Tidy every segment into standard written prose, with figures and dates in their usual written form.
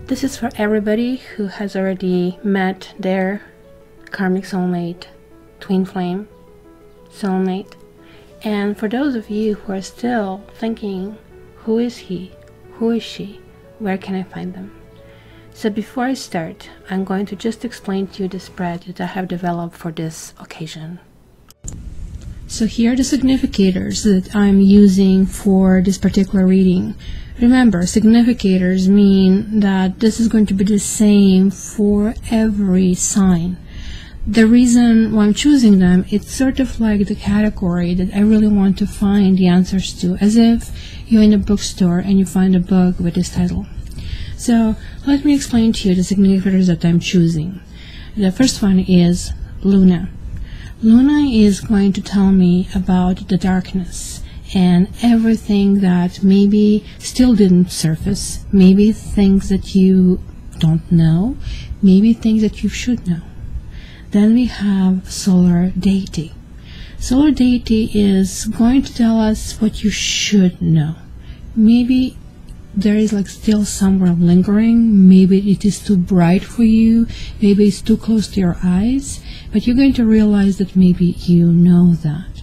This is for everybody who has already met their karmic soulmate, twin flame, soulmate. And for those of you who are still thinking, who is he? Who is she? Where can I find them? So before I start, I'm going to just explain to you the spread that I have developed for this occasion. So here are the significators that I'm using for this particular reading. Remember, significators mean that this is going to be the same for every sign. The reason why I'm choosing them, it's sort of like the category that I really want to find the answers to, as if you're in a bookstore and you find a book with this title. So let me explain to you the significators that I'm choosing. The first one is Luna. Luna is going to tell me about the darkness and everything that maybe still didn't surface, maybe things that you don't know, maybe things that you should know. Then we have Solar Deity. Solar Deity is going to tell us what you should know. Maybe there is like still somewhere lingering, maybe it is too bright for you, maybe it's too close to your eyes, but you're going to realize that maybe you know that.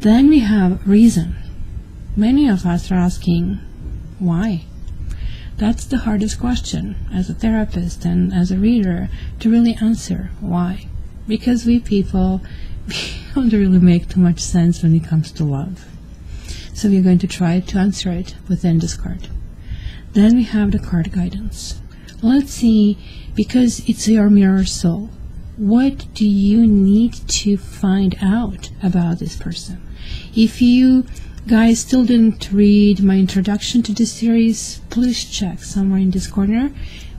Then we have Reason. Many of us are asking, why? That's the hardest question as a therapist and as a reader to really answer. Why? Because we people, we don't really make too much sense when it comes to love. So we're going to try to answer it within this card. Then we have the card guidance. Let's see, because it's your mirror soul, what do you need to find out about this person? If you guys still didn't read my introduction to this series, please check somewhere in this corner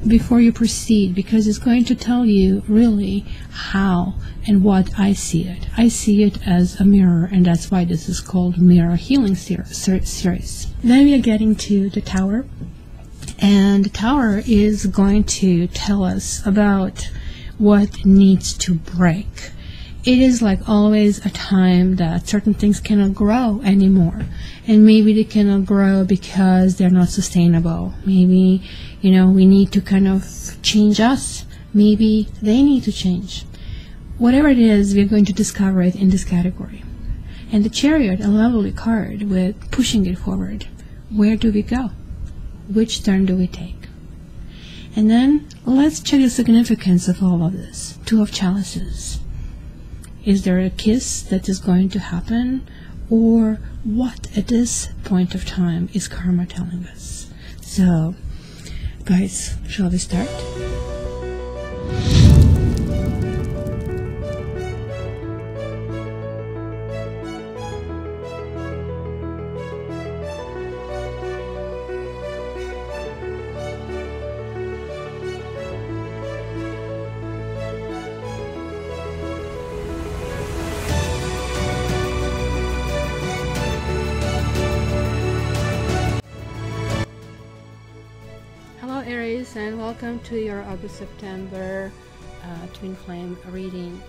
before you proceed, because it's going to tell you really how and what I see it. I see it as a mirror, and that's why this is called Mirror Healing Series. Then we are getting to the Tower, and the Tower is going to tell us about what needs to break. It is like always a time that certain things cannot grow anymore, and maybe they cannot grow because they're not sustainable. Maybe, you know, we need to kind of change us. Maybe they need to change. Whatever it is, we're going to discover it in this category. And the Chariot, a lovely card with pushing it forward. Where do we go? Which turn do we take? And then let's check the significance of all of this. Two of Chalices. Is there a kiss that is going to happen? Or what at this point of time is karma telling us? So, guys, shall we start? Aries, and welcome to your August-September twin flame reading.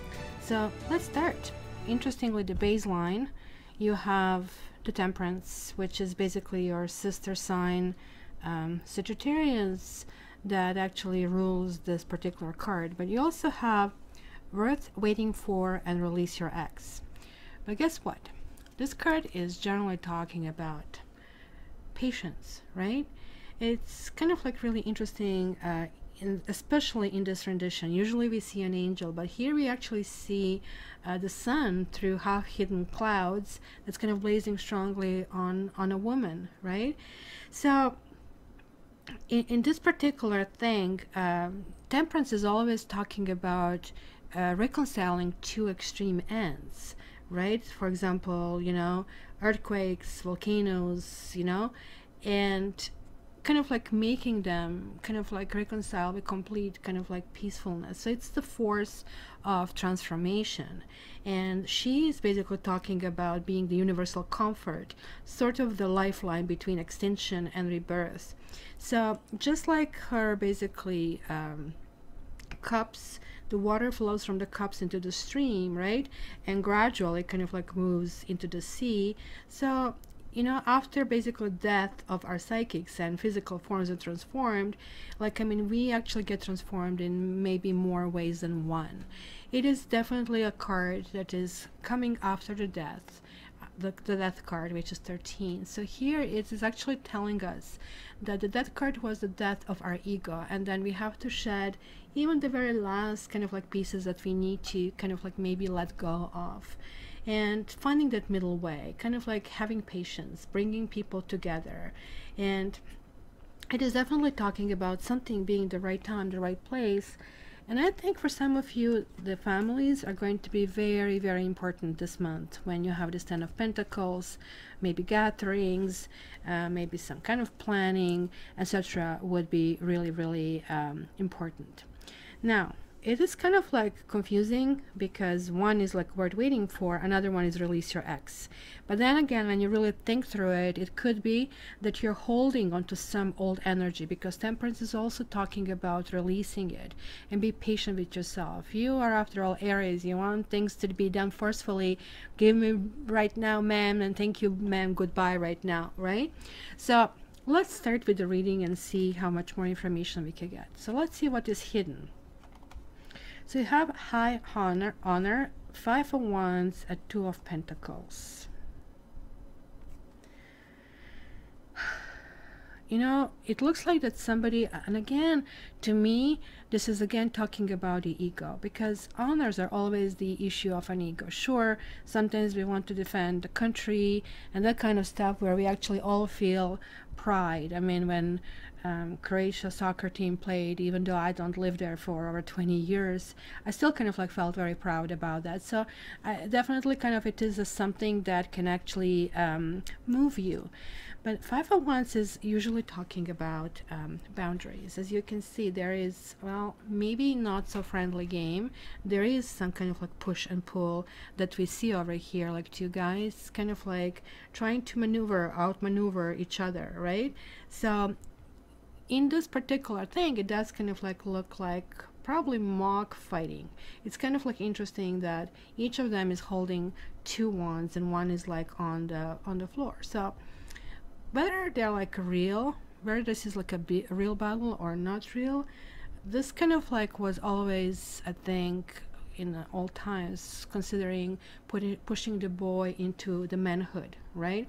So let's start. Interestingly, the baseline, you have the Temperance, which is basically your sister sign, Sagittarius, that actually rules this particular card. But you also have Worth Waiting For and Release Your Ex. But guess what? This card is generally talking about patience, right? It's kind of like really interesting, especially in this rendition. Usually we see an angel, but here we actually see the sun through half-hidden clouds that's kind of blazing strongly on a woman, right? So in this particular thing, Temperance is always talking about reconciling two extreme ends, right? For example, you know, earthquakes, volcanoes, you know, and kind of like making them kind of like reconcile with complete kind of like peacefulness. So it's the force of transformation, and she is basically talking about being the universal comfort, sort of the lifeline between extinction and rebirth. So just like her basically cups, the water flows from the cups into the stream, right, and gradually kind of like moves into the sea. So you know, after basically death of our psychics and physical forms are transformed, like, I mean, we actually get transformed in maybe more ways than one. It is definitely a card that is coming after the death, the death card, which is 13. So here it is actually telling us that the death card was the death of our ego, and then we have to shed even the very last kind of like pieces that we need to kind of like maybe let go of, and finding that middle way, kind of like having patience, bringing people together. And it is definitely talking about something being the right time, the right place. And I think for some of you, the families are going to be very, very important this month when you have this Ten of Pentacles, maybe gatherings, maybe some kind of planning, etc. would be really, really important. Now, it is kind of like confusing because one is like worth waiting for, another one is release your ex. But then again, when you really think through it, it could be that you're holding onto some old energy, because Temperance is also talking about releasing it and be patient with yourself. You are, after all, Aries. You want things to be done forcefully. Give me right now, ma'am, and thank you, ma'am, goodbye right now, right? So let's start with the reading and see how much more information we can get. So let's see what is hidden. So you have high honor, 5 of Wands, a 2 of Pentacles. You know, it looks like that somebody, and again, to me, this is again talking about the ego, because honors are always the issue of an ego. Sure, sometimes we want to defend the country and that kind of stuff where we actually all feel pride. I mean, when Croatia soccer team played, even though I don't live there for over 20 years, I still kind of like felt very proud about that. So definitely kind of it is something that can actually move you. But 5 of Wands is usually talking about boundaries. As you can see, there is, well, maybe not so friendly game. There is some kind of like push and pull that we see over here, like two guys kind of like trying to outmaneuver each other, right? So in this particular thing, it does kind of like look like probably mock fighting. It's kind of like interesting that each of them is holding 2 wands and one is like on the floor. So whether they're like real, whether this is like a real battle or not real, this kind of like was always, I think, in all times, considering pushing the boy into the manhood, right?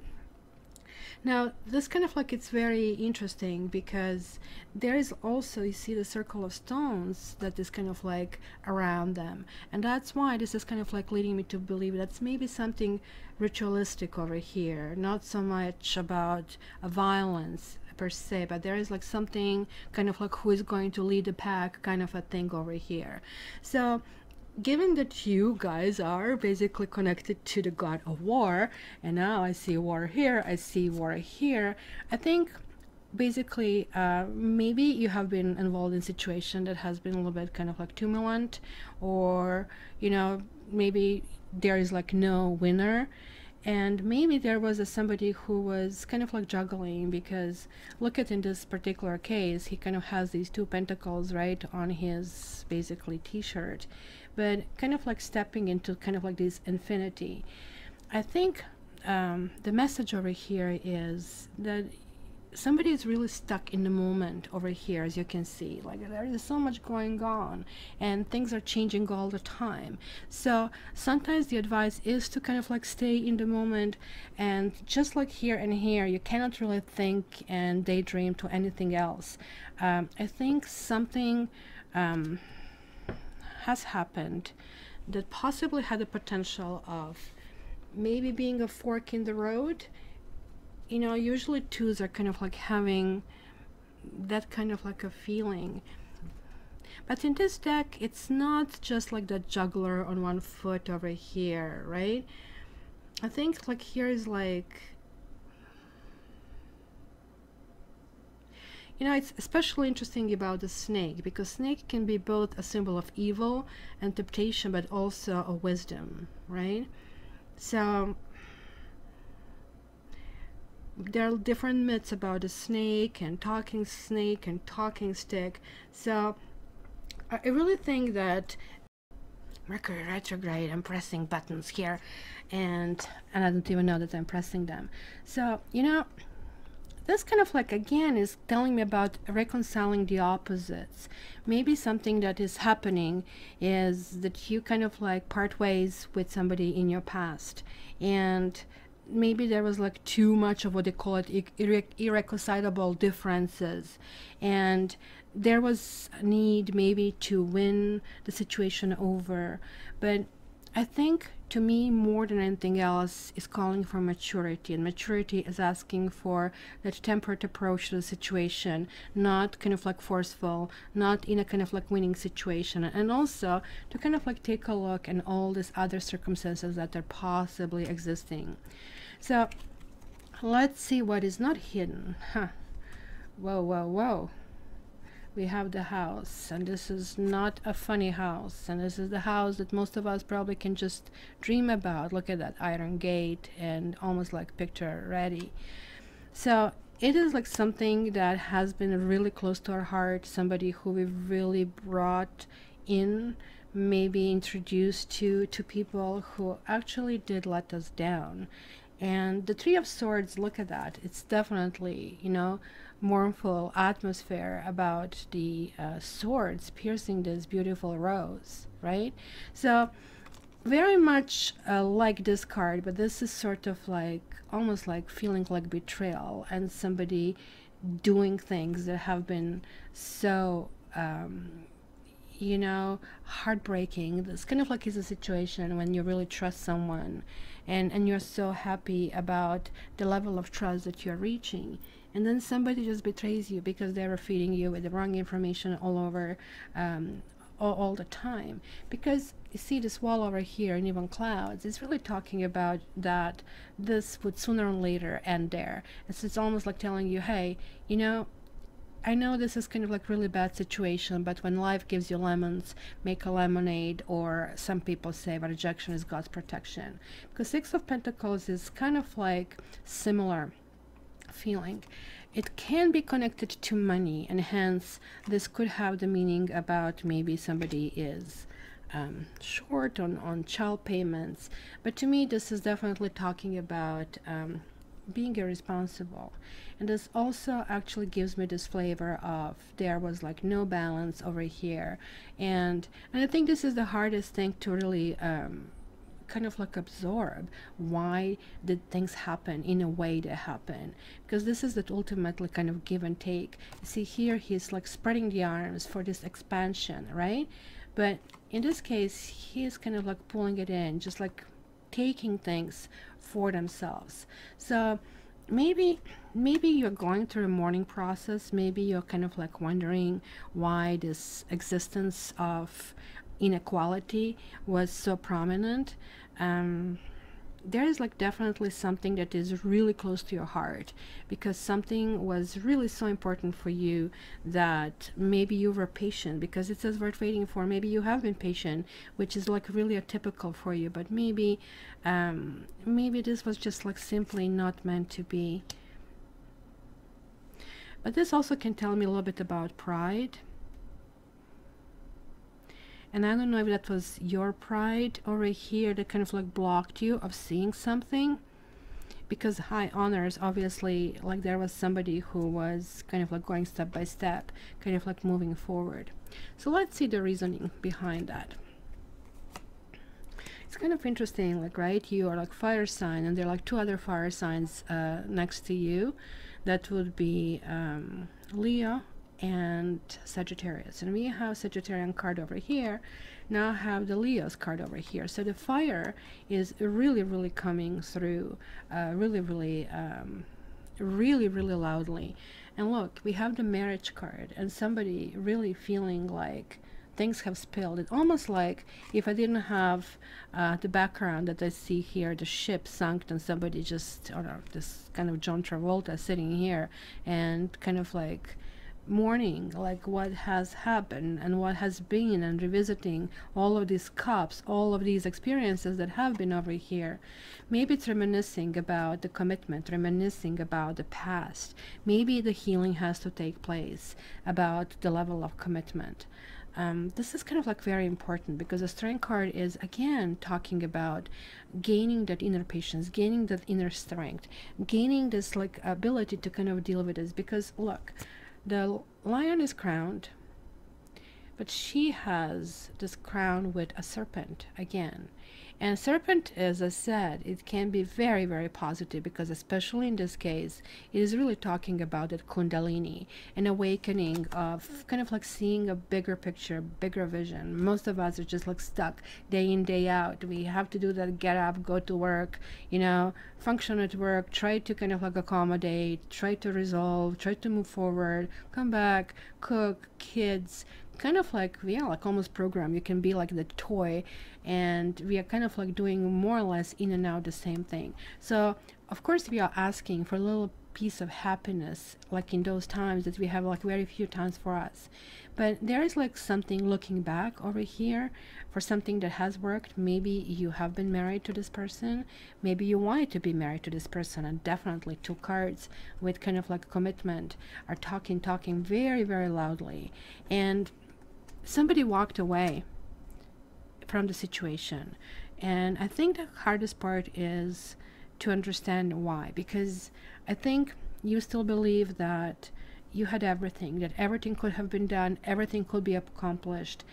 Now, this kind of like, it's very interesting because there is also, you see the circle of stones that is kind of like around them. And that's why this is kind of like leading me to believe that's maybe something ritualistic over here, not so much about a violence per se, but there is like something kind of like who is going to lead the pack kind of a thing over here. So given that you guys are basically connected to the god of war, and now I see war here, I see war here, I think basically maybe you have been involved in a situation that has been a little bit kind of like turbulent, or you know, maybe there is like no winner. And maybe there was somebody who was kind of like juggling, because look at in this particular case, he kind of has these 2 pentacles right on his basically t-shirt, but kind of like stepping into kind of like this infinity. I think the message over here is that somebody is really stuck in the moment over here. As you can see, like there is so much going on and things are changing all the time. So sometimes the advice is to kind of like stay in the moment, and just like here and here, you cannot really think and daydream to anything else. I think something has happened that possibly had the potential of maybe being a fork in the road. You know, usually 2s are kind of like having that kind of like a feeling. But in this deck, it's not just like the juggler on one foot over here, right? I think like here is like, you know, it's especially interesting about the snake, because snake can be both a symbol of evil and temptation, but also a wisdom, right? So there are different myths about the snake and talking stick. So I really think that Mercury retrograde. I'm pressing buttons here, and I don't even know that I'm pressing them. So, you know, this kind of like, again, is telling me about reconciling the opposites. Maybe something that is happening is that you kind of like part ways with somebody in your past, and maybe there was like too much of what they call it irreconcilable differences, and there was a need maybe to win the situation over. But I think, to me, more than anything else, is calling for maturity, and maturity is asking for that tempered approach to the situation, not kind of like forceful, not in a kind of like winning situation, and also to kind of like take a look at all these other circumstances that are possibly existing. So let's see what is not hidden. Whoa, whoa, whoa. We have the house, and this is not a funny house, and this is the house that most of us probably can just dream about. Look at that iron gate, and almost like picture ready. So it is like something that has been really close to our heart, somebody who we've really brought in, maybe introduced to people who actually did let us down. And the Three of Swords, look at that. It's definitely, you know, mournful atmosphere about the swords piercing this beautiful rose, right? So very much like this card, but this is sort of like, almost like feeling like betrayal and somebody doing things that have been so you know, heartbreaking. This kind of like is a situation when you really trust someone, and you're so happy about the level of trust that you're reaching, and then somebody just betrays you because they were feeding you with the wrong information all over, all the time. Because you see this wall over here and even clouds, it's really talking about that this would sooner or later end there. It's almost like telling you, hey, you know, I know this is kind of like really bad situation, but when life gives you lemons, make a lemonade, or some people say that rejection is God's protection. Because Six of Pentacles is kind of like similar feeling. It can be connected to money, and hence this could have the meaning about maybe somebody is short on child payments. But to me, this is definitely talking about being irresponsible. And this also actually gives me this flavor of there was like no balance over here, and I think this is the hardest thing to really kind of like absorb. Why did things happen in a way they happen? Because this is that ultimately kind of give and take. You see here he's like spreading the arms for this expansion, right? But in this case he's kind of like pulling it in, just like taking things for themselves. So maybe you're going through a mourning process. Maybe you're kind of like wondering why this existence of inequality was so prominent. There is like definitely something that is really close to your heart, because something was really so important for you that maybe you were patient, because it says worth waiting for. Maybe you have been patient, which is like really atypical for you, but maybe this was just like simply not meant to be. But this also can tell me a little bit about pride. And I don't know if that was your pride over here that kind of like blocked you of seeing something. Because high honors, obviously, like there was somebody who was kind of like going step by step, kind of like moving forward. So let's see the reasoning behind that. It's kind of interesting, like, right, you are like fire sign, and there are like two other fire signs next to you. That would be Leo and Sagittarius, and we have Sagittarian card over here. Now I have the Leo's card over here. So the fire is really coming through really loudly. And look, we have the marriage card, and somebody really feeling like things have spilled. It's almost like if I didn't have the background that I see here, the ship sunk, and somebody just, or this kind of John Travolta sitting here and kind of like mourning like what has happened and what has been, and revisiting all of these cups, all of these experiences that have been over here. Maybe it's reminiscing about the commitment, reminiscing about the past. Maybe the healing has to take place about the level of commitment. this is kind of like very important, because the Strength card is again talking about gaining that inner patience, gaining that inner strength, gaining this like ability to kind of deal with this. Because look, the lion is crowned, but she has this crown with a serpent again. And serpent, as I said, it can be very, very positive, because especially in this case, it is really talking about that kundalini, an awakening of kind of like seeing a bigger picture, bigger vision. Most of us are just like stuck day in, day out. We have to do that, get up, go to work, you know, function at work, try to kind of like accommodate, try to resolve, try to move forward, come back, cook, kids, kind of like, yeah, like almost program. You can be like the toy, and we are kind of like doing more or less in and out the same thing. So of course we are asking for a little piece of happiness, like in those times that we have like very few times for us. But there is like something looking back over here for something that has worked. Maybe you have been married to this person, maybe you wanted to be married to this person, and definitely two cards with kind of like commitment are talking very, very loudly. And somebody walked away from the situation, and I think the hardest part is to understand why, because I think you still believe that you had everything, that everything could have been done, everything could be accomplished,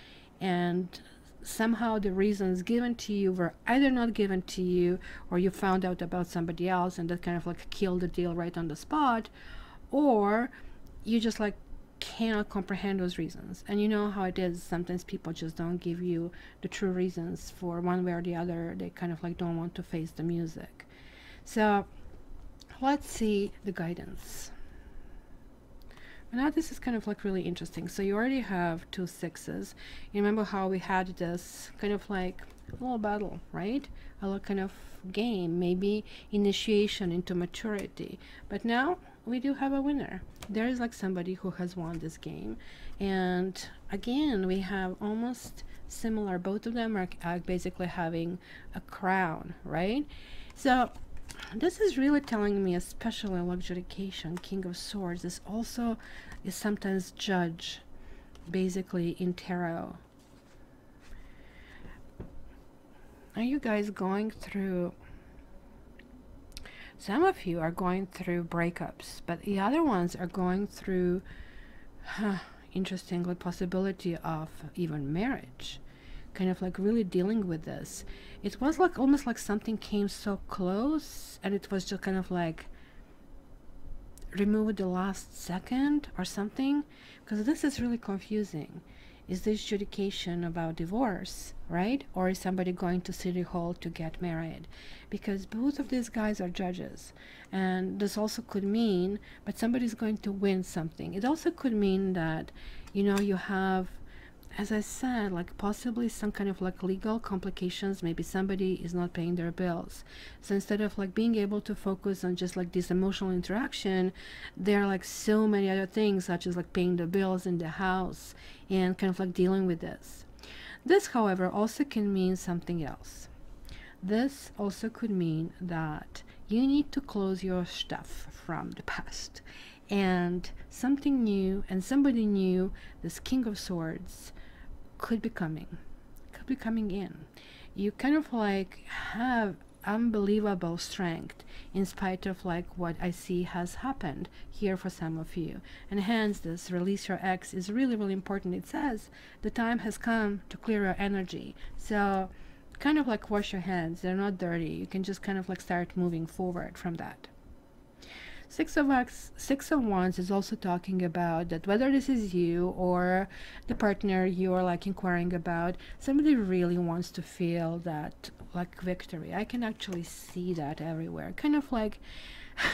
and somehow the reasons given to you were either not given to you, or you found out about somebody else and that kind of like killed the deal right on the spot, or you just like cannot comprehend those reasons. And you know how it is, sometimes people just don't give you the true reasons for one way or the other. They kind of like don't want to face the music. So let's see the guidance. Now this is kind of like really interesting. So you already have 2 6s. You remember how we had this kind of like a little battle, right? A little kind of game, maybe initiation into maturity. But now we do have a winner. There is like somebody who has won this game. And again, we have almost similar. Both of them are basically having a crown, right? So this is really telling me, especially luxurication, King of Swords. This also is sometimes judge, basically in tarot. Are you guys going through, some of you are going through breakups, but the other ones are going through, interestingly, possibility of even marriage. Kind of like really dealing with this. It was like almost like something came so close, and it was just kind of like removed the last second or something, because this is really confusing. Is this adjudication about divorce, right? Or is somebody going to City Hall to get married? Because both of these guys are judges, and this also could mean, but somebody's going to win something. It also could mean that, you know, you have, as I said, like possibly some kind of like legal complications. Maybe somebody is not paying their bills. So instead of like being able to focus on just like this emotional interaction, there are like so many other things, such as like paying the bills in the house and kind of like dealing with this. This, however, also can mean something else. This also could mean that you need to close your stuff from the past, and something new and somebody new, this King of Swords, could be coming in. You kind of like have unbelievable strength in spite of like what I see has happened here for some of you, and hence this release your ex is really, really important. It says the time has come to clear your energy. So kind of like wash your hands, they're not dirty. You can just kind of like start moving forward from that. 6 of Wands is also talking about that whether this is you or the partner you are like inquiring about, somebody really wants to feel that like victory. I can actually see that everywhere. Kind of like,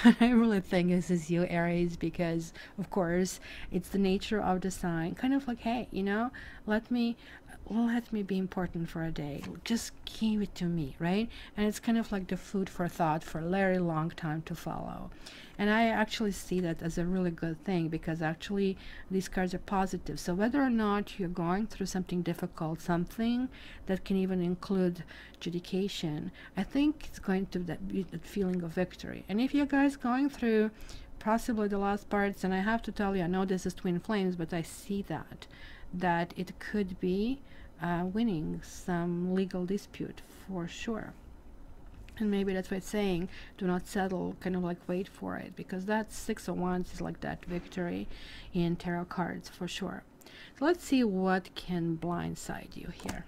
I really think this is you, Aries, because of course it's the nature of the sign. Kind of like, hey, you know, let me be important for a day. Just give it to me, right? And it's kind of like the food for thought for a very long time to follow. And I actually see that as a really good thing, because actually these cards are positive. So whether or not you're going through something difficult, something that can even include adjudication, I think it's going to be that feeling of victory. And if you guys going through possibly the last parts, and I have to tell you, I know this is twin flames, but I see that that it could be winning some legal dispute for sure. And maybe that's why it's saying do not settle, kind of like wait for it, because that Six of Wands is like that victory in tarot cards for sure. So let's see what can blindside you here.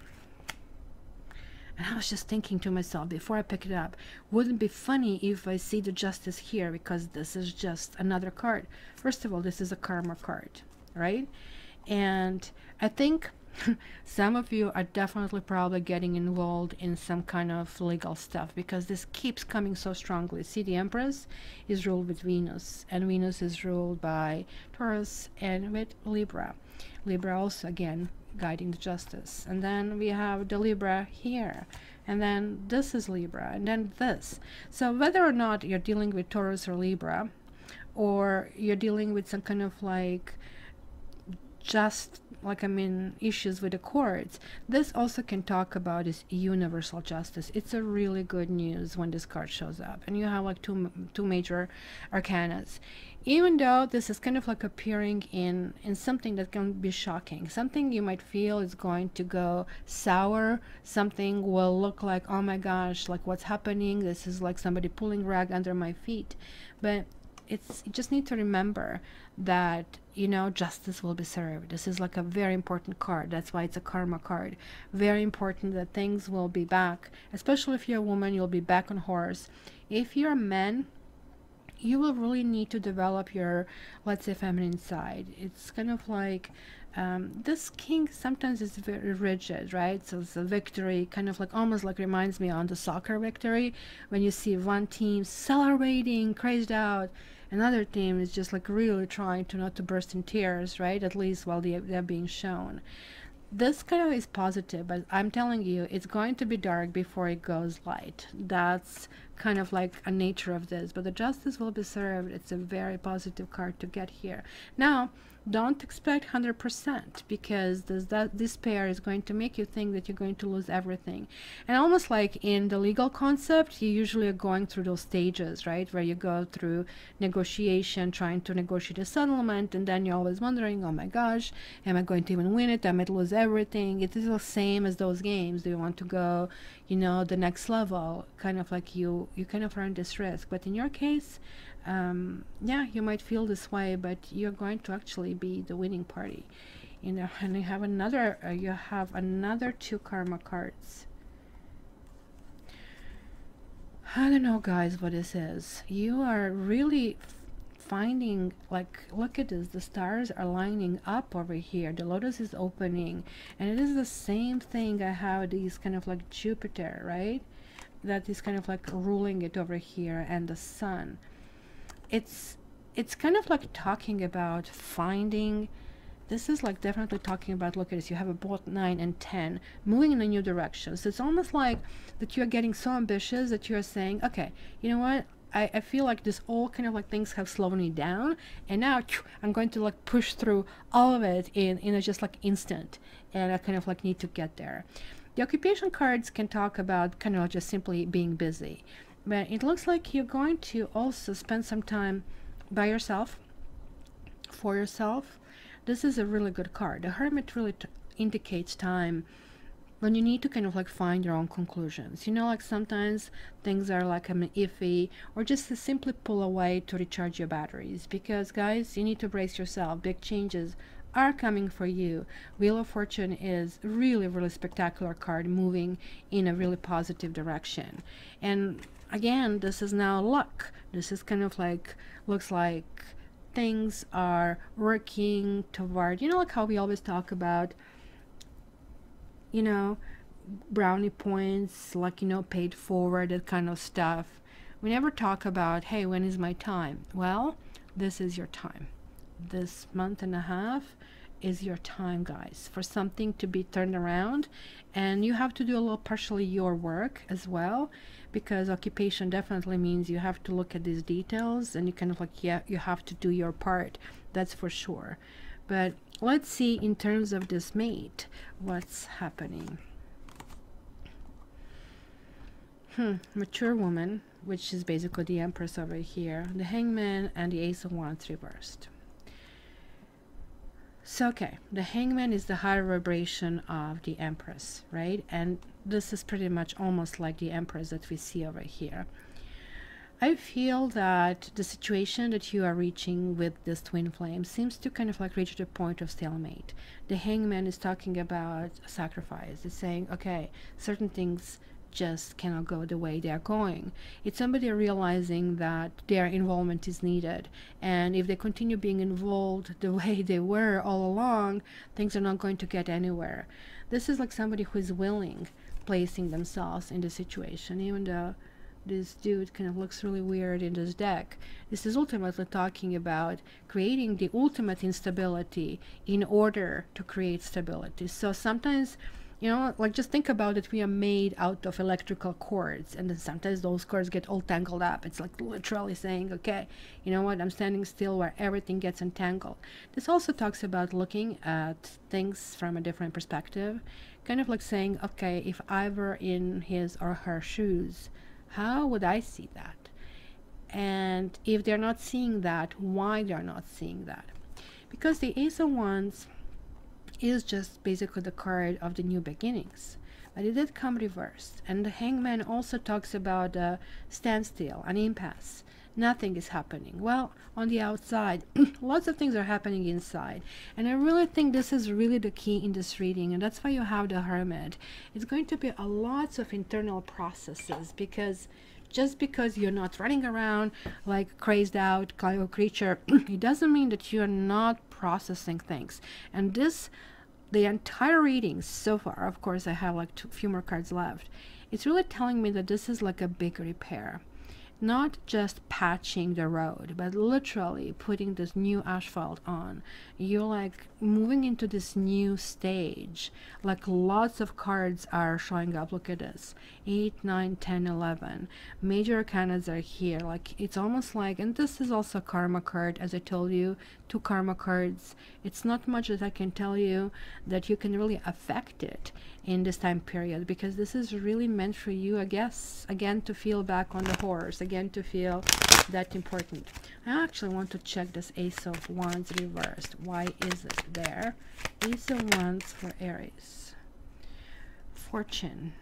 And I was just thinking to myself before I pick it up, wouldn't it be funny if I see the Justice here, because this is just another card. First of all, this is a karma card, right? And I think some of you are definitely probably getting involved in some kind of legal stuff, because this keeps coming so strongly. See, the Empress is ruled with Venus, and Venus is ruled by Taurus and with Libra. Libra also, again, guiding the Justice. And then we have the Libra here, and then this is Libra, and then this. So whether or not you're dealing with Taurus or Libra, or you're dealing with some kind of like just like issues with the courts, this also can talk about is universal justice. It's a really good news when this card shows up, and you have like two major arcanas. Even though this is kind of like appearing in something that can be shocking, something you might feel is going to go sour, something will look like, oh my gosh, like what's happening, this is like somebody pulling rug under my feet. But you just need to remember that, you know, justice will be served. This is like a very important card. That's why it's a karma card. Very important that things will be back, especially if you're a woman, you'll be back on horse. If you're a man, you will really need to develop your, let's say, feminine side. It's kind of like this king sometimes is very rigid, right? So it's a victory, kind of like almost like reminds me on the soccer victory, when you see one team celebrating, crazed out, another team is just like really trying to not to burst in tears, right? At least while they're being shown. This kind of is positive, but I'm telling you, it's going to be dark before it goes light. That's kind of like a nature of this, but the justice will be served. It's a very positive card to get here. Now, don't expect 100%, because this pair is going to make you think that you're going to lose everything. And almost like in the legal concept, you usually are going through those stages, right, where you go through negotiation, trying to negotiate a settlement, and then you're always wondering, oh my gosh, am I going to even win it? I might lose everything. It is the same as those games. Do you want to go, you know, the next level? Kind of like you kind of run this risk. But in your case, yeah, you might feel this way, but you're going to actually be the winning party, you know. And you have another two karma cards. I don't know, guys, what this is. You are really finding, like, look at this, the stars are lining up over here, the lotus is opening, and it is the same thing. I have these kind of like Jupiter, right, that is kind of like ruling it over here, and the sun. It's kind of like talking about finding, this is like definitely talking about, look at this, you have a both 9 and 10 moving in a new direction. So it's almost like that you're getting so ambitious that you're saying, okay, you know what, I feel like this all kind of like things have slowed me down, and now I'm going to like push through all of it in a just like instant, and I kind of like need to get there. The occupation cards can talk about kind of just simply being busy, but it looks like you're going to also spend some time by yourself, for yourself. This is a really good card. The Hermit really indicates time when you need to kind of like find your own conclusions. You know, like sometimes things are like iffy, or just to simply pull away to recharge your batteries, because guys, you need to brace yourself. Big changes are coming for you. Wheel of Fortune is really, really spectacular card, moving in a really positive direction. And again, this is now luck. This is kind of like, looks like things are working toward, you know, like how we always talk about, you know, brownie points, like, you know, paid forward, that kind of stuff. We never talk about, hey, when is my time? Well, this is your time. This month and a half is your time, guys, for something to be turned around. And you have to do a little partially your work as well, because occupation definitely means you have to look at these details, and you kind of like, yeah, you have to do your part, that's for sure. But let's see in terms of this mate, what's happening. Mature woman, which is basically the Empress over here, the Hangman, and the Ace of Wands reversed. So, okay, the Hangman is the higher vibration of the Empress, right? And this is pretty much almost like the Empress that we see over here. I feel that the situation that you are reaching with this twin flame seems to kind of like reach the point of stalemate. The Hangman is talking about sacrifice. It's saying, okay, certain things just cannot go the way they are going. It's somebody realizing that their involvement is needed, and if they continue being involved the way they were all along, things are not going to get anywhere. This is like somebody who is willing, placing themselves in the situation, even though this dude kind of looks really weird in this deck. This is ultimately talking about creating the ultimate instability in order to create stability. So sometimes, you know, like just think about it, we are made out of electrical cords, and then sometimes those cords get all tangled up. It's like literally saying, okay, you know what, I'm standing still where everything gets entangled. This also talks about looking at things from a different perspective, kind of like saying, okay, if I were in his or her shoes, how would I see that? And if they're not seeing that, why they're not seeing that? Because the Ace of Wands is just basically the card of the new beginnings, but it did come reversed. And the Hangman also talks about a standstill, an impasse. Nothing is happening. Well, on the outside, lots of things are happening inside. And I really think this is really the key in this reading. And that's why you have the Hermit. It's going to be a lots of internal processes, because just because you're not running around like crazed out kind of creature, it doesn't mean that you're not processing things. And this, the entire reading so far, of course I have like a few more cards left, it's really telling me that this is like a big repair. Not just patching the road, but literally putting this new asphalt on. You're like moving into this new stage. Like lots of cards are showing up. Look at this. 8, 9, 10, 11. Major arcanas are here. Like it's almost like, and this is also a karma card, as I told you, 2 karma cards. It's not much that I can tell you that you can really affect it in this time period, because this is really meant for you, I guess, again, to feel back on the horse, again, to feel that important. I actually want to check this Ace of Wands reversed. Why is it there? Ace of Wands for Aries. Fortune.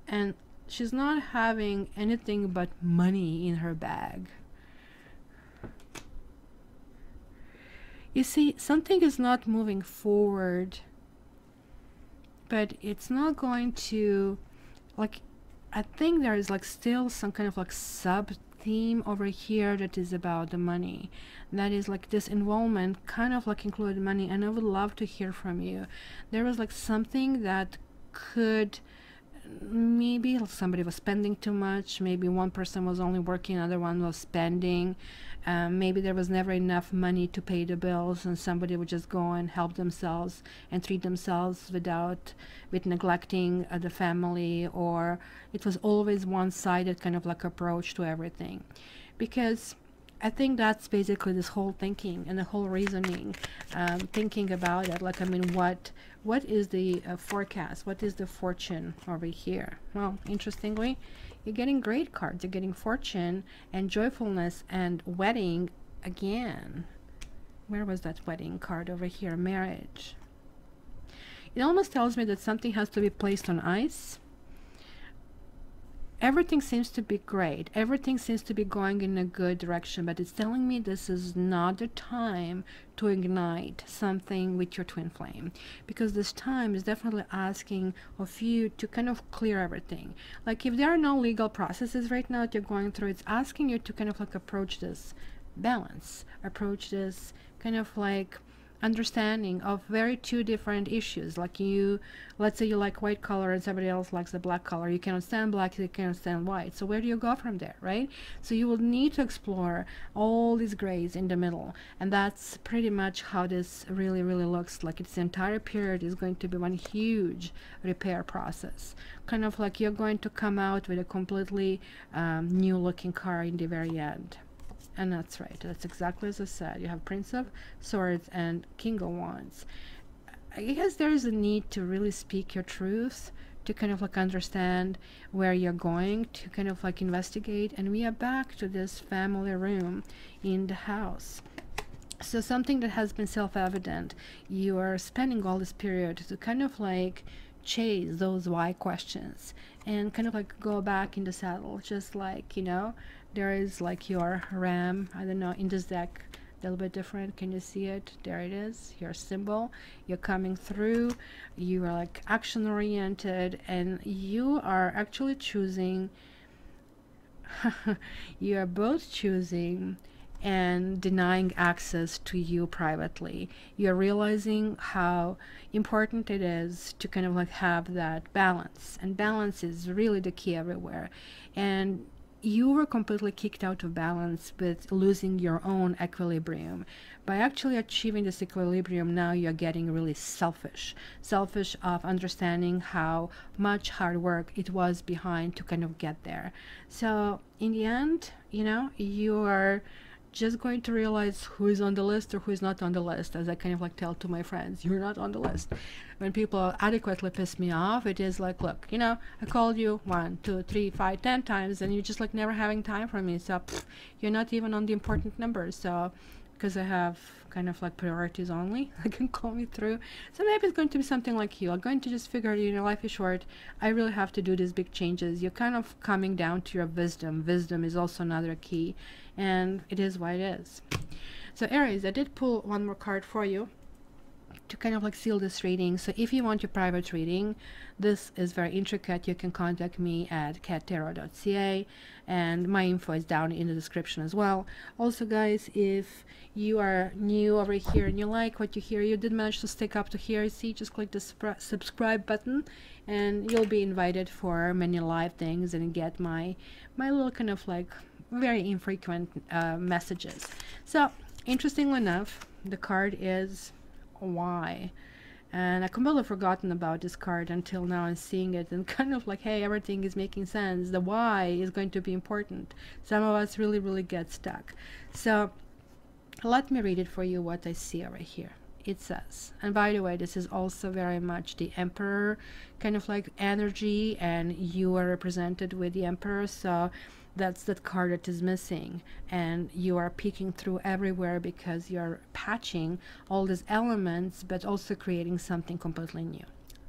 And she's not having anything but money in her bag. You see, something is not moving forward, but it's not going to, like, I think there is like still some kind of like sub theme over here that is about the money. That is like this involvement kind of like included money, and I would love to hear from you. There was like something that could, maybe somebody was spending too much, maybe one person was only working, another one was spending, maybe there was never enough money to pay the bills, and somebody would just go and help themselves and treat themselves with neglecting the family, or it was always one-sided kind of like approach to everything. Because I think that's basically this whole thinking and the whole reasoning, thinking about it. Like, I mean, what is the forecast? What is the fortune over here? Well, interestingly, you're getting great cards. You're getting fortune and joyfulness and wedding again. Where was that wedding card over here? Marriage. It almost tells me that something has to be placed on ice. Everything seems to be great. Everything seems to be going in a good direction, but it's telling me this is not the time to ignite something with your twin flame, because this time is definitely asking of you to kind of clear everything. Like if there are no legal processes right now that you're going through, it's asking you to kind of like approach this balance, approach this kind of like understanding of very two different issues. Like you, let's say you like white color and somebody else likes the black color. You cannot stand black, you cannot stand white. So where do you go from there, right? So you will need to explore all these grays in the middle, and that's pretty much how this really looks like. Its entire period is going to be one huge repair process, kind of like you're going to come out with a completely new looking car in the very end. And that's right, that's exactly as I said. You have Prince of Swords and King of Wands. I guess there is a need to really speak your truth, to kind of like understand where you're going, to kind of like investigate. And we are back to this family room in the house. So something that has been self-evident, you are spending all this period to kind of like chase those why questions and kind of like go back in the saddle, just like, you know, there is like your ram, I don't know, in this deck, a little bit different. Can you see it? There it is, your symbol. You're coming through, you are like action oriented, and you are actually choosing you are both choosing and denying access to you privately. You're realizing how important it is to kind of like have that balance, and balance is really the key everywhere. And you were completely kicked out of balance with losing your own equilibrium. By actually achieving this equilibrium, now you're getting really selfish of understanding how much hard work it was behind to kind of get there. So in the end, you know, you are just going to realize who is on the list or who is not on the list. As I kind of like tell to my friends, you're not on the list. When people adequately piss me off, it is like, look, you know, I called you 1, 2, 3, 5, 10 times, and you're just like never having time for me. So you're not even on the important numbers. So because I have kind of like priorities only, I can call me through. So maybe it's going to be something like you are going to just figure, you know, life is short, I really have to do these big changes. You're kind of coming down to your wisdom. Wisdom is also another key, and it is what it is. So Aries, I did pull one more card for you to kind of like seal this reading. So if you want your private reading, this is very intricate. You can contact me at cattarot.ca, and my info is down in the description as well. Also guys, if you are new over here and you like what you hear, you did manage to stick up to here, see, just click the subscribe button and you'll be invited for many live things and get my little kind of like very infrequent messages. So interestingly enough, the card is why, and I completely forgotten about this card until now and seeing it and kind of like, hey, everything is making sense. The why is going to be important. Some of us really get stuck. So let me read it for you, what I see over here. It says, and by the way, this is also very much the Emperor kind of like energy, and you are represented with the Emperor, so that's that card that is missing, and you are peeking through everywhere because you're patching all these elements but also creating something completely new.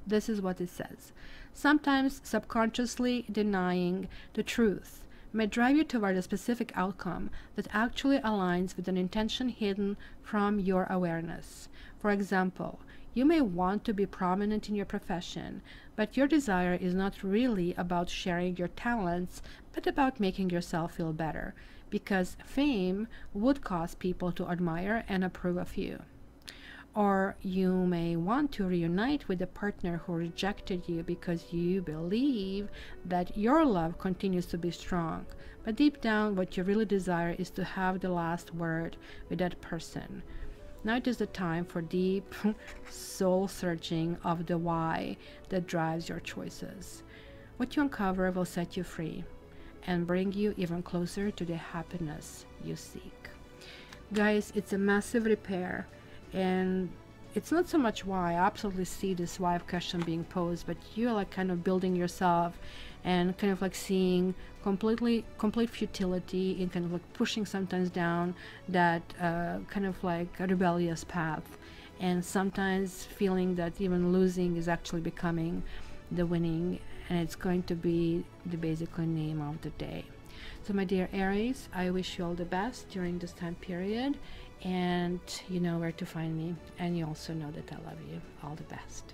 This is what it says. Sometimes subconsciously denying the truth may drive you toward a specific outcome that actually aligns with an intention hidden from your awareness. For example, you may want to be prominent in your profession, but your desire is not really about sharing your talents, but about making yourself feel better, because fame would cause people to admire and approve of you. Or you may want to reunite with a partner who rejected you because you believe that your love continues to be strong, but deep down what you really desire is to have the last word with that person. Now it is the time for deep soul searching of the why that drives your choices. What you uncover will set you free and bring you even closer to the happiness you seek. Guys, it's a massive repair, and it's not so much why. I absolutely see this why question being posed, but you're like kind of building yourself and kind of like seeing complete futility in kind of like pushing sometimes down that kind of like a rebellious path, and sometimes feeling that even losing is actually becoming the winning, and it's going to be the basically name of the day. So my dear Aries, I wish you all the best during this time period, and you know where to find me, and you also know that I love you. All the best.